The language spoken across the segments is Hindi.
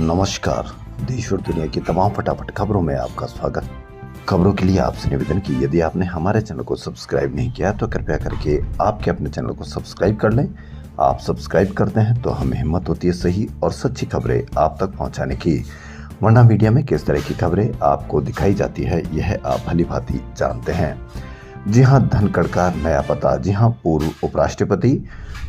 नमस्कार। देश और दुनिया की तमाम फटाफट खबरों में आपका स्वागत। खबरों के लिए आपसे निवेदन कि यदि आपने हमारे चैनल को सब्सक्राइब नहीं किया तो कृपया करके आपके अपने चैनल को सब्सक्राइब कर लें। आप सब्सक्राइब करते हैं तो हमें हिम्मत होती है सही और सच्ची खबरें आप तक पहुंचाने की। वरना मीडिया में किस तरह की खबरें आपको दिखाई जाती है यह आप भली भांति जानते हैं। जी हां, धनखड़ का नया पता। जी हां, पूर्व उपराष्ट्रपति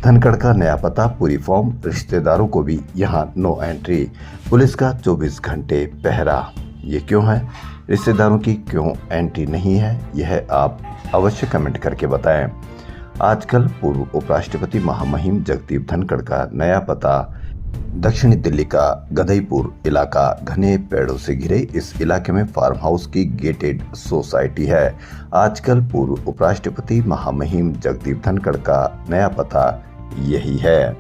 धनखड़ का नया पता, पूरी फॉर्म, रिश्तेदारों को भी यहां नो एंट्री। पुलिस का 24 घंटे पहरा। ये क्यों है? रिश्तेदारों की क्यों एंट्री नहीं है? यह आप अवश्य कमेंट करके बताएं। आजकल पूर्व उपराष्ट्रपति महामहिम जगदीप धनखड़ का नया पता दक्षिणी दिल्ली का गदईपुर इलाका। घने पेड़ों से घिरे इस इलाके में फार्म हाउस की गेटेड सोसाइटी है। आजकल पूर्व उपराष्ट्रपति महामहिम जगदीप धनखड़ का नया पता यही है।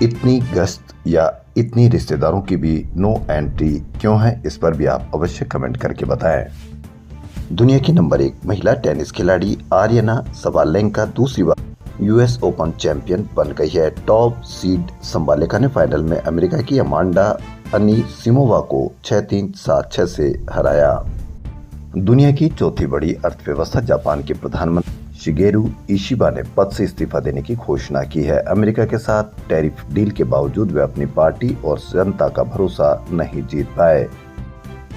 इतनी गश्त या इतनी रिश्तेदारों की भी नो एंट्री क्यों है, इस पर भी आप अवश्य कमेंट करके बताएं। दुनिया की नंबर 1 महिला टेनिस खिलाड़ी आर्यना सबालेंका दूसरी बार यूएस ओपन चैंपियन बन गई है। टॉप सीड संबालेका ने फाइनल में अमेरिका की अमांडा अनीसिमोवा को 6-3, 7-6 से हराया। दुनिया की चौथी बड़ी अर्थव्यवस्था जापान के प्रधानमंत्री शिगेरू इशिबा ने पद से इस्तीफा देने की घोषणा की है। अमेरिका के साथ टैरिफ डील के बावजूद वे अपनी पार्टी और जनता का भरोसा नहीं जीत पाए।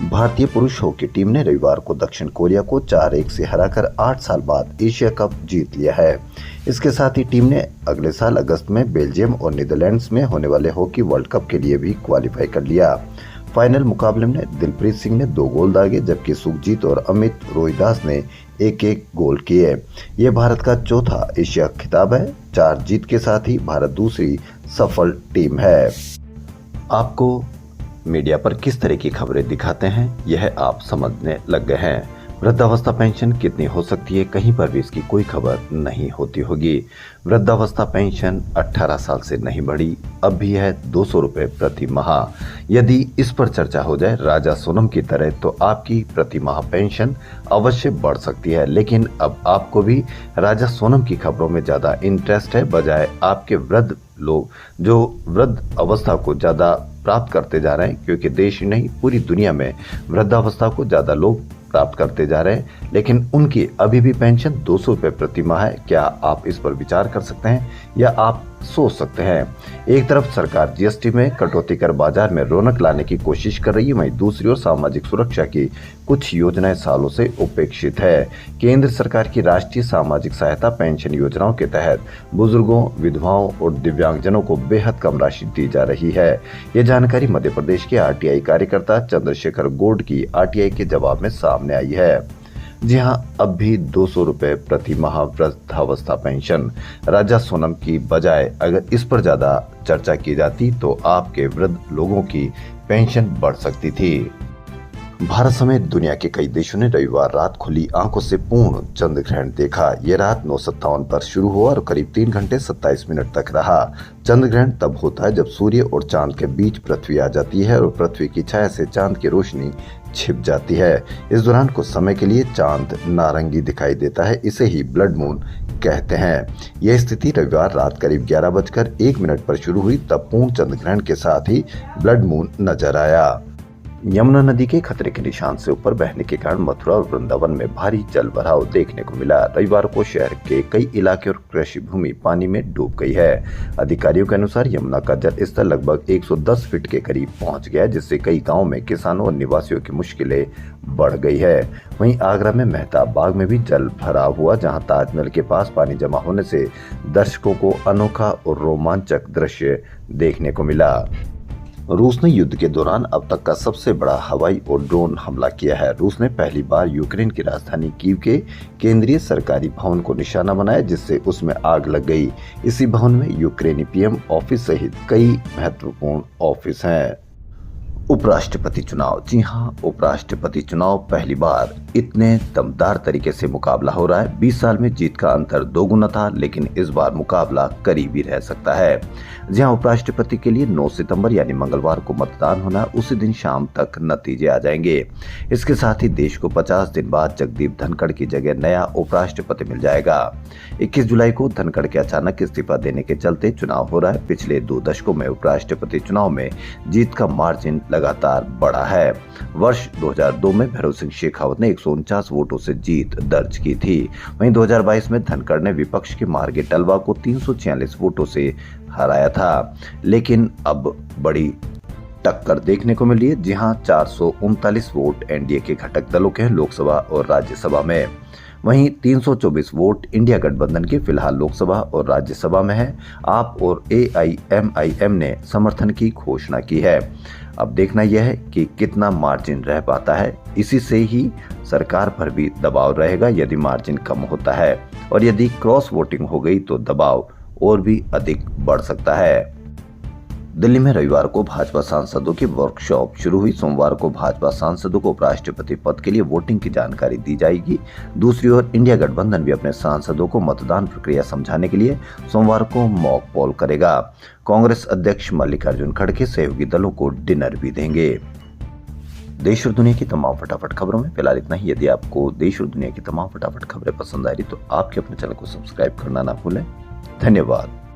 भारतीय पुरुष हॉकी टीम ने रविवार को दक्षिण कोरिया को 4-1 से हराकर 8 साल बाद एशिया कप जीत लिया है। इसके साथ ही टीम ने अगले साल अगस्त में बेल्जियम और नीदरलैंड्स में होने वाले हॉकी वर्ल्ड कप के लिए भी क्वालिफाई कर लिया। फाइनल मुकाबले में दिलप्रीत सिंह ने 2 गोल दागे, जबकि सुखजीत और अमित रोहिदास ने 1-1 गोल किए। ये भारत का चौथा एशिया खिताब है। 4 जीत के साथ ही भारत दूसरी सफल टीम है। आपको मीडिया पर किस तरह की खबरें दिखाते हैं यह आप समझने लग गए हैं। वृद्धावस्था पेंशन कितनी हो सकती है, कहीं पर भी इसकी कोई खबर नहीं होती होगी। वृद्धावस्था पेंशन 18 साल से नहीं बढ़ी, अब भी है 200 रुपए प्रति माह। यदि इस पर चर्चा हो जाए राजा सोनम की तरह तो आपकी प्रति माह पेंशन अवश्य बढ़ सकती है। लेकिन अब आपको भी राजा सोनम की खबरों में ज्यादा इंटरेस्ट है, बजाय आपके वृद्ध लोग जो वृद्ध अवस्था को ज्यादा प्राप्त करते जा रहे हैं, क्योंकि देश ही नहीं पूरी दुनिया में वृद्धावस्था को ज्यादा लोग प्राप्त करते जा रहे हैं, लेकिन उनकी अभी भी पेंशन 200 रुपए प्रति माह है। क्या आप इस पर विचार कर सकते हैं या आप सोच सकते हैं? एक तरफ सरकार जीएसटी में कटौती कर बाजार में रौनक लाने की कोशिश कर रही है, वहीं दूसरी ओर सामाजिक सुरक्षा की कुछ योजनाएं सालों से उपेक्षित है। केंद्र सरकार की राष्ट्रीय सामाजिक सहायता पेंशन योजनाओं के तहत बुजुर्गों, विधवाओं और दिव्यांगजनों को बेहद कम राशि दी जा रही है। ये जानकारी मध्य प्रदेश के आरटीआई कार्यकर्ता चंद्रशेखर गौड़ की आरटीआई के जवाब में सामने आई है। जी हां, अब भी 200 रुपए प्रति माह वृद्धावस्था पेंशन। राजा सोनम की बजाय अगर इस पर ज्यादा चर्चा की जाती तो आपके वृद्ध लोगों की पेंशन बढ़ सकती थी। भारत समेत दुनिया के कई देशों ने रविवार रात खुली आंखों से पूर्ण चंद्र ग्रहण देखा। ये रात 9:57 पर शुरू हुआ और करीब 3 घंटे 27 मिनट तक रहा। चंद्र ग्रहण तब होता है जब सूर्य और चांद के बीच पृथ्वी आ जाती है और पृथ्वी की छाया से चांद की रोशनी छिप जाती है। इस दौरान कुछ समय के लिए चांद नारंगी दिखाई देता है, इसे ही ब्लड मून कहते हैं। यह स्थिति रविवार रात करीब 11:01 पर शुरू हुई, तब पूर्ण चंद्र ग्रहण के साथ ही ब्लड मून नजर आया। यमुना नदी के खतरे के निशान से ऊपर बहने के कारण मथुरा और वृंदावन में भारी जल भराव देखने को मिला। रविवार को शहर के कई इलाके और कृषि भूमि पानी में डूब गई है। अधिकारियों के अनुसार यमुना का जल स्तर लगभग 110 फीट के करीब पहुंच गया, जिससे कई गांवों में किसानों और निवासियों की मुश्किलें बढ़ गई है। वहीं आगरा में मेहताब बाग में भी जल भराव हुआ, जहां ताजमहल के पास पानी जमा होने से दर्शकों को अनोखा और रोमांचक दृश्य देखने को मिला। रूस ने युद्ध के दौरान अब तक का सबसे बड़ा हवाई और ड्रोन हमला किया है। रूस ने पहली बार यूक्रेन की राजधानी कीव के केंद्रीय सरकारी भवन को निशाना बनाया, जिससे उसमें आग लग गई। इसी भवन में यूक्रेनी पीएम ऑफिस सहित कई महत्वपूर्ण ऑफिस हैं। उपराष्ट्रपति चुनाव। जी हां, उपराष्ट्रपति चुनाव पहली बार इतने दमदार तरीके से मुकाबला हो रहा है। 20 साल में जीत का अंतर दोगुना था, लेकिन इस बार मुकाबला करीब ही रह सकता है। जहां उपराष्ट्रपति के लिए 9 सितंबर यानी मंगलवार को मतदान होना, उसी दिन शाम तक नतीजे आ जाएंगे। इसके साथ ही देश को 50 दिन बाद जगदीप धनखड़ की जगह नया उपराष्ट्रपति मिल जाएगा। 21 जुलाई को धनखड़ के अचानक इस्तीफा देने के चलते चुनाव हो रहा है। पिछले 2 दशकों में उपराष्ट्रपति चुनाव में जीत का मार्जिन लगातार बढ़ा है। वर्ष 2002 में भैरों सिंह शेखावत ने 149 वोटों से जीत दर्ज की थी। वहीं 2022 में धनखड़ ने विपक्ष के मार्गे टलवा को 346 वोटों से हराया था, लेकिन अब बड़ी टक्कर देखने को मिली है। जहां 439 वोट एनडीए के घटक दलों के हैं लोकसभा और राज्यसभा में, वहीं 324 वोट इंडिया गठबंधन के फिलहाल लोकसभा और राज्यसभा में है। आप और AIMIM ने समर्थन की घोषणा की है। अब देखना यह है कि कितना मार्जिन रह पाता है। इसी से ही सरकार पर भी दबाव रहेगा। यदि मार्जिन कम होता है और यदि क्रॉस वोटिंग हो गई तो दबाव और भी अधिक बढ़ सकता है। दिल्ली में रविवार को भाजपा सांसदों की वर्कशॉप शुरू हुई। सोमवार को भाजपा सांसदों को उपराष्ट्रपति पद के लिए वोटिंग की जानकारी दी जाएगी। दूसरी ओर इंडिया गठबंधन भी अपने सांसदों को मतदान प्रक्रिया समझाने के लिए सोमवार को मॉक पोल करेगा। कांग्रेस अध्यक्ष मल्लिकार्जुन खड़गे सहयोगी दलों को डिनर भी देंगे। देश और दुनिया की तमाम फटाफट खबरों में फिलहाल इतना ही। यदि आपको देश और दुनिया की तमाम फटाफट खबरें पसंद आ रही तो आपके अपने चैनल को सब्सक्राइब करना ना भूलें। धन्यवाद।